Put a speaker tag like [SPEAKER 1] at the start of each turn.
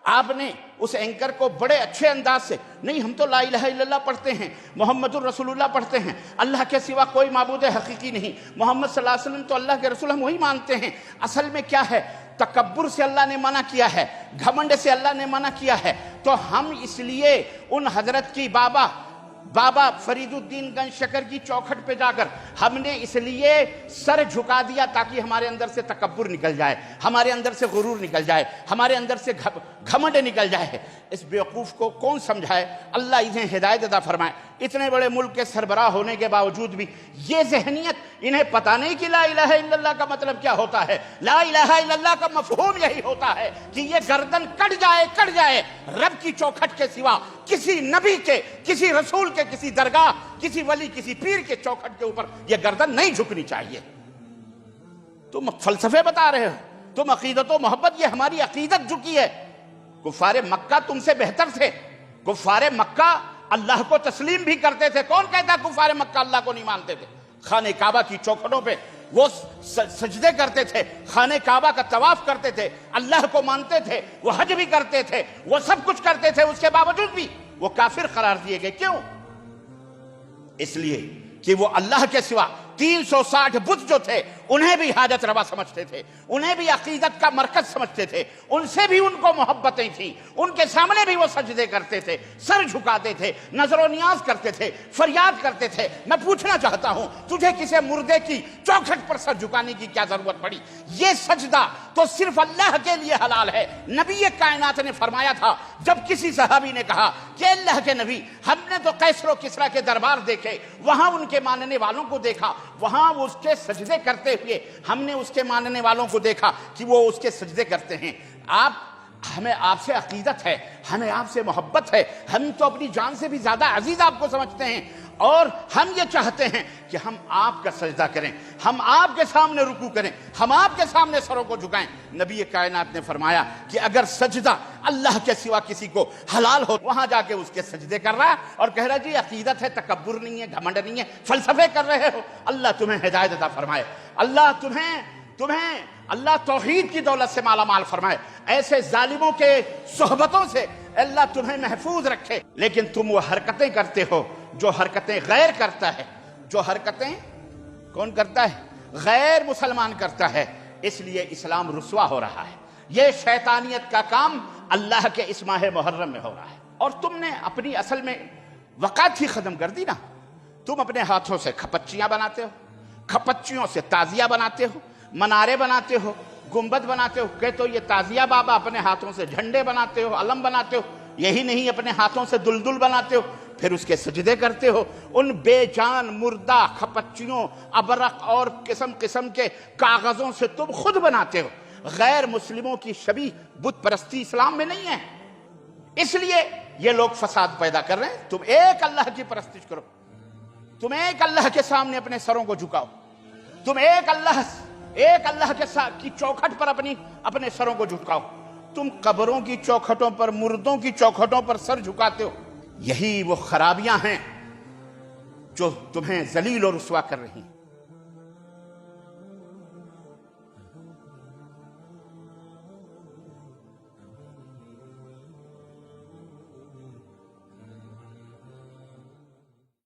[SPEAKER 1] آپ نے اس اینکر کو بڑے اچھے انداز سے، نہیں ہم تو لا الہ الا اللہ پڑھتے ہیں، محمد الرسول اللہ پڑھتے ہیں، اللہ کے سوا کوئی معبود حقیقی نہیں، محمد صلی اللہ علیہ وسلم تو اللہ کے رسول، ہم وہی مانتے ہیں۔ اصل میں کیا ہے، تکبر سے اللہ نے منع کیا ہے، گھمنڈ سے اللہ نے منع کیا ہے، تو ہم اس لیے ان حضرت کی بابا فرید الدین گنج شکر کی چوکھٹ پہ جا کر ہم نے اس لیے سر جھکا دیا تاکہ ہمارے اندر سے تکبر نکل جائے، ہمارے اندر سے غرور نکل جائے، ہمارے اندر سے گھمنڈ نکل جائے۔ اس بیوقوف کو کون سمجھائے؟ اللہ انہیں ہدایت عطا فرمائے۔ اتنے بڑے ملک کے سربراہ ہونے کے باوجود بھی یہ ذہنیت، انہیں پتہ نہیں کہ لا الہ الا اللہ کا مطلب کیا ہوتا ہے۔ لا الہ الا اللہ کا مفہوم یہی ہوتا ہے کہ یہ گردن کٹ جائے رب کی چوکھٹ کے سوا، کسی نبی کے، کسی رسول کے، کسی درگاہ، کسی ولی، کسی پیر کے چوکھٹ کے اوپر یہ گردن نہیں جھکنی چاہیے۔ تم فلسفے بتا رہے ہو، تم عقیدت و محبت، یہ ہماری عقیدت جھکی ہے۔ کفار مکہ تم سے بہتر تھے۔ کفار مکہ اللہ کو تسلیم بھی کرتے تھے۔ کون کہتا ہے کفار مکہ اللہ کو نہیں مانتے تھے؟ خانہ کعبہ کی چوکھٹوں پہ وہ سجدے کرتے تھے، خانہ کعبہ کا طواف کرتے تھے، اللہ کو مانتے تھے، وہ حج بھی کرتے تھے، وہ سب کچھ کرتے تھے، اس کے باوجود بھی وہ کافر قرار دیے گئے۔ کیوں؟ اس لیے کہ وہ اللہ کے سوا 360 بت جو تھے انہیں بھی حاجت روا سمجھتے تھے، انہیں بھی عقیدت کا مرکز سمجھتے تھے، ان سے بھی ان کو محبتیں تھیں، ان کے سامنے بھی وہ سجدے کرتے تھے، سر جھکاتے تھے، نظر و نیاز کرتے تھے، فریاد کرتے تھے۔ میں پوچھنا چاہتا ہوں، تجھے کسی مردے کی چوکھٹ پر سر جھکانے کی کیا ضرورت پڑی؟ یہ سجدہ تو صرف اللہ کے لیے حلال ہے۔ نبی کائنات نے فرمایا تھا، جب کسی صحابی نے کہا کہ اللہ کے نبی، ہم نے تو قیصر و کسریٰ کے دربار دیکھے، وہاں ان کے ماننے والوں کو دیکھا، وہاں وہ اس کے سجدے کرتے ہوئے، ہم نے اس کے ماننے والوں کو دیکھا کہ وہ اس کے سجدے کرتے ہیں۔ ہمیں آپ سے عقیدت ہے، ہمیں آپ سے محبت ہے، ہم تو اپنی جان سے بھی زیادہ عزیز آپ کو سمجھتے ہیں، اور ہم یہ چاہتے ہیں کہ ہم آپ کا سجدہ کریں، ہم آپ کے سامنے رکوع کریں، ہم آپ کے سامنے سروں کو جھکائیں۔ نبی کائنات نے فرمایا کہ اگر سجدہ اللہ کے سوا کسی کو حلال ہو، وہاں جا کے اس کے سجدے کر رہا ہے اور کہہ رہا جی عقیدت ہے، تکبر نہیں ہے، گھمنڈ نہیں ہے، فلسفے کر رہے ہو، اللہ تمہیں ہدایت عطا فرمائے، اللہ اللہ توحید کی دولت سے مالا مال فرمائے، ایسے ظالموں کے صحبتوں سے اللہ تمہیں محفوظ رکھے۔ لیکن تم وہ حرکتیں کرتے ہو جو حرکتیں غیر کرتا ہے، جو حرکتیں کون کرتا ہے؟ غیر مسلمان کرتا ہے۔ اس لیے اسلام رسوا ہو رہا ہے۔ یہ شیطانیت کا کام اللہ کے اس ماہ محرم میں ہو رہا ہے، اور تم نے اپنی اصل میں وقات ہی ختم کر دی نا۔ تم اپنے ہاتھوں سے کھپچیاں بناتے ہو، کھپچیوں سے تازیہ بناتے ہو، منارے بناتے ہو، گنبد بناتے ہو، کہ تو یہ تازیہ بابا اپنے ہاتھوں سے جھنڈے بناتے ہو، علم بناتے ہو، یہی نہیں اپنے ہاتھوں سے دلدل بناتے ہو، پھر اس کے سجدے کرتے ہو۔ ان بے جان مردہ کھپچیوں، ابرق اور قسم قسم کے کاغذوں سے تم خود بناتے ہو۔ غیر مسلموں کی شبیہ بت پرستی اسلام میں نہیں ہے، اس لیے یہ لوگ فساد پیدا کر رہے ہیں۔ تم ایک اللہ کی پرستش کرو، تم ایک اللہ کے سامنے اپنے سروں کو جھکاؤ، تم ایک اللہ کی چوکھٹ پر اپنے سروں کو جھکاؤ۔ تم قبروں کی چوکھٹوں پر، مردوں کی چوکھٹوں پر سر جھکاتے ہو۔ یہی وہ خرابیاں ہیں جو تمہیں ذلیل و رسوا کر رہی ہیں۔